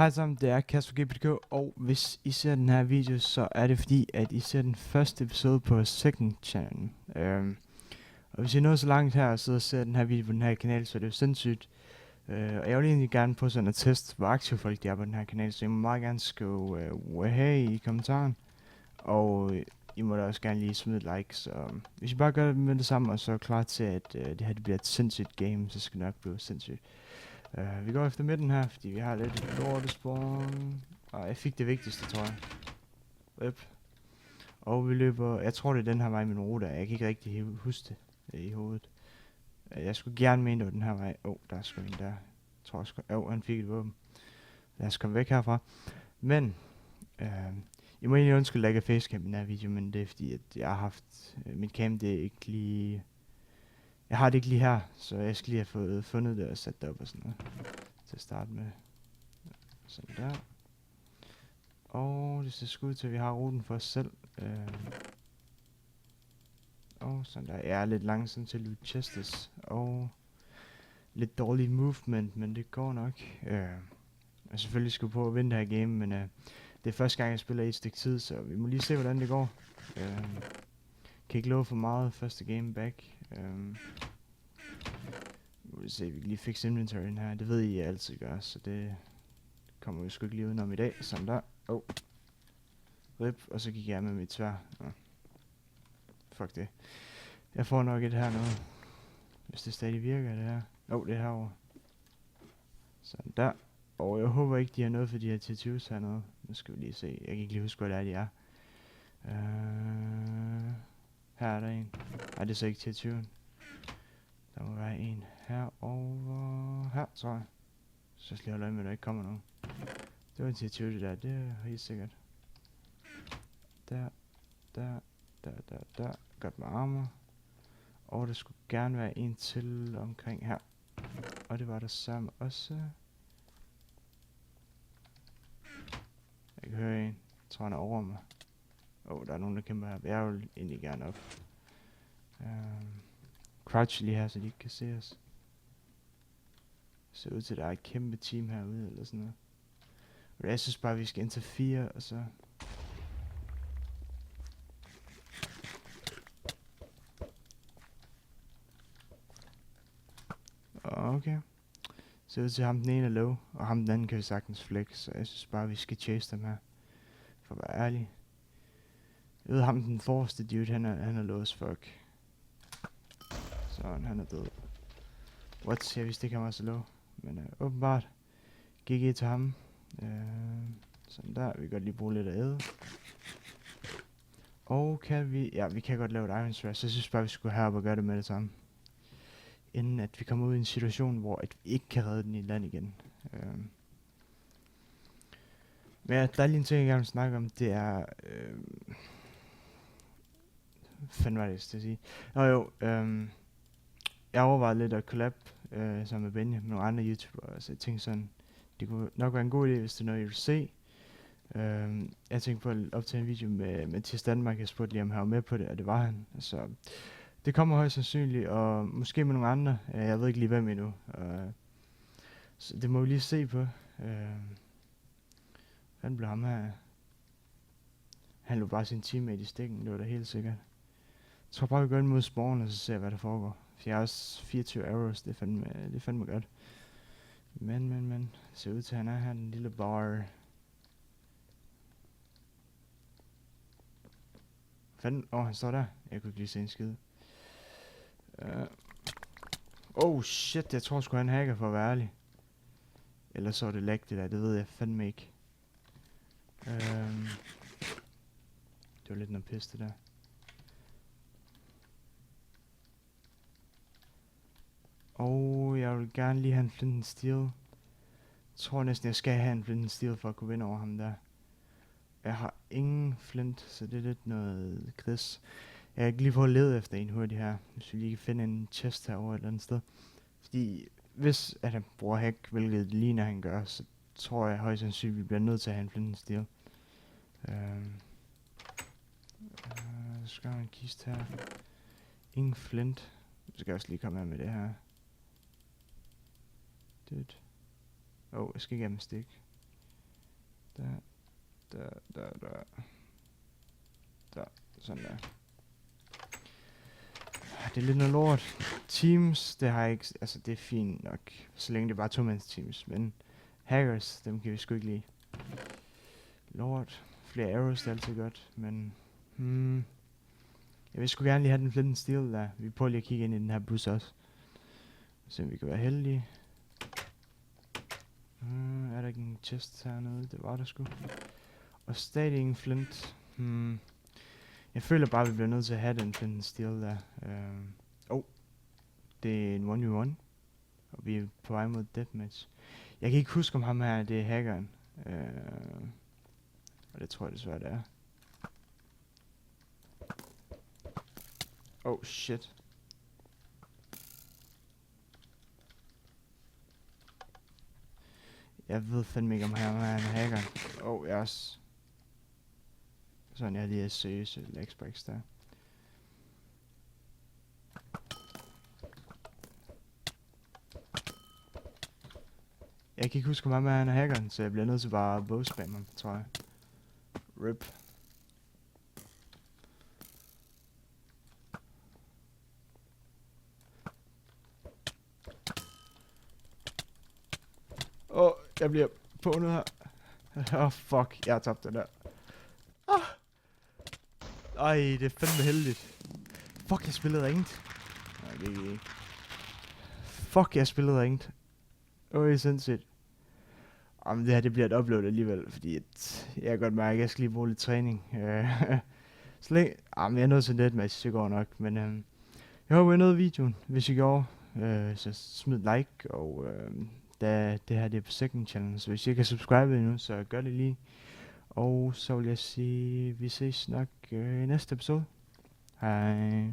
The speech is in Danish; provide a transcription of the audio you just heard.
Hej sammen, det er Kasper GPTK, og hvis I ser den her video, så er det fordi, at I ser den første episode på Second Channel. Og hvis I nåede så langt her, og sidder og ser den her video på den her kanal, så er det jo sindssygt. Og jeg vil egentlig gerne på sådan at teste, hvor aktive folk de er på den her kanal, så I må meget gerne skrive hey i kommentaren. Og I må da også gerne lige smide et like, så hvis I bare gør det med det samme, og så er klar til, at det her det bliver et sindssygt game, så skal det nok blive sindssygt. Vi går efter midten her, fordi vi har lidt lortespawn. Og jeg fik det vigtigste, tror jeg. Yep. Og vi løber, jeg tror det er den her vej med min rute, jeg kan ikke rigtig huske det i hovedet. Jeg skulle gerne mene, det var den her vej. Der er sgu en der. Jeg tror sgu, han fik et våben. Lad os komme væk herfra. Men, jeg må egentlig undskylde, at jeg ikke er facecam i den her video, men det er fordi, at jeg har haft, mit cam det er ikke lige, jeg har det ikke lige her, så jeg skal lige have fået fundet det og sat det op og sådan noget. Til at starte med. Sådan der. Og det ser sgu ud til, at vi har ruten for os selv. Og sådan der. Jeg er lidt langsom til at løbe chestes. Og lidt dårlig movement, men det går nok. Jeg selvfølgelig skulle på at vinde det her game, men det er første gang, jeg spiller i et stykke tid, så vi må lige se, hvordan det går. Kan ikke love for meget første game back. Nu vil se, vi kan lige fikse inventoryen her. Det ved I, jeg altid gør, så det kommer vi sgu ikke lige udenom i dag. Sådan der. Rip, og så gik jeg med mit sværd. Fuck det. Jeg får nok et her nu. Hvis det stadig virker, det her. Det er herovre. Sådan der. Og jeg håber ikke, de har noget for de her tattoos hernede. Nu skal vi lige se. Jeg kan ikke lige huske, hvad det er, de er. Her er der en. Ej, det er så ikke tattooen. Der må være en herovre. Her, tror jeg. Så jeg skal lige holde øje med, at der ikke kommer nogen. Det var en tattoo, det der. Det er helt sikkert. Der. Godt med armor. Og der skulle gerne være en til omkring her. Og det var der samme også. Jeg kan høre en. Jeg tror han er over mig. Der er nogen der kæmper her. Jeg vil egentlig gerne op. Crouch lige her, så de ikke kan se os. Ser ud til at der er et kæmpe team herude eller sådan noget. Og jeg synes bare vi skal ind til 4 og så. Okay. Ser ud til ham den ene er low, og ham den anden kan vi sagtens flex, så jeg synes bare vi skal chase dem her. For at være ærlig. Jeg ved ham den forreste dude, han er low as fuck. Sådan, han er død. What? Jeg vidste ikke han var så low. Men åbenbart. GG til ham. Sådan der, vi kan godt lige bruge lidt af æde. Og kan vi, ja vi kan godt lave et iron stress, så jeg synes bare vi skulle herop og gøre det med det samme. Inden at vi kommer ud i en situation, hvor at vi ikke kan redde den i land igen. Men ja, der er lige en ting, jeg gerne vil snakke om, det er... fanden var det, jeg skulle sige. Jeg overvejede lidt at collab sammen med Benja med nogle andre YouTubere, så jeg tænkte sådan, det kunne nok være en god idé, hvis det er noget, I vil se. Jeg tænkte på at optage en video med Mathias Danmark, jeg spurgte lige om han var med på det, og det var han. Så det kommer højst sandsynligt, og måske med nogle andre, jeg ved ikke lige hvem endnu. Så det må vi lige se på. Hvordan blev ham her? Han lå bare sin teammate i stikken, det var da helt sikkert. Jeg tror bare vi går ind mod spawn, og så ser hvad der foregår. For jeg har også 24 arrows, det er fandme godt. Men, det ser ud til at han er her, den lille bar. Fanden, han står der. Jeg kunne ikke lige se en skid. Shit, jeg tror sgu han hacker for at være ærlig. Eller så er det lag det der, det ved jeg fandme ikke. Det var lidt noget pis det der. Jeg vil gerne lige have en flint and steel. Jeg tror næsten jeg skal have en flint and steel for at kunne vinde over ham der. Jeg har ingen flint, så det er lidt noget gris. Jeg kan lige få at lede efter en hurtigt her, hvis vi lige kan finde en chest herovre et eller andet sted. Fordi hvis at han bruger hack, hvilket det ligner han gør, så tror jeg højst sandsynligt, vi bliver nødt til at have en flint and steel. Så skal en kiste her. Ingen flint. Så skal jeg også lige komme her med det her. Jeg skal ikke have med stik. Der. Sådan der. Det er lidt noget lort. Teams, det har jeg ikke... Altså, det er fint nok. Så længe det er bare 2-mands teams. Men hackers, dem kan vi sgu ikke lide. Lort. Flere arrows, det er altid godt. Men... jeg vil sgu gerne lige have den flint steel der. Vi prøver lige at kigge ind i den her bus også. Så vi kan være heldige. Er der ikke en chest hernede? Det var der sgu. Og stadig ingen flint. Jeg føler bare, at vi bliver nødt til at have den flint steel der. Det er en 1v1. Og vi er på vej mod deathmatch. Jeg kan ikke huske om ham her, det er hackeren. Og det tror jeg desværre, det er. Oh shit. Jeg ved fandme ikke om ham her er hackeren. Jeg er også... Sådan, jeg lige er seriøse legsbreaks der. Jeg kan ikke huske, om ham er hackeren, så jeg bliver nødt til bare at bogspam ham, tror jeg. RIP. Jeg bliver bundet her. Fuck, jeg har tabt den der. Ej, det er fandme heldigt. Fuck, jeg spillede ringet. Nej, det er ikke. Fuck, jeg spillede ringet. Sindssygt. Jamen, det her, det bliver et upload alligevel, fordi jeg kan godt mærke, at jeg skal lige bruge lidt træning. Så længe... Jamen, jeg er nødt til netmatch, det går nok, men... jeg håber, I nåede videoen. Hvis I gjorde, så smid like, og... da det her det er på second channel, så hvis I ikke har subscribet endnu, så gør det lige. Og så vil jeg sige, vi ses nok i næste episode. Hej.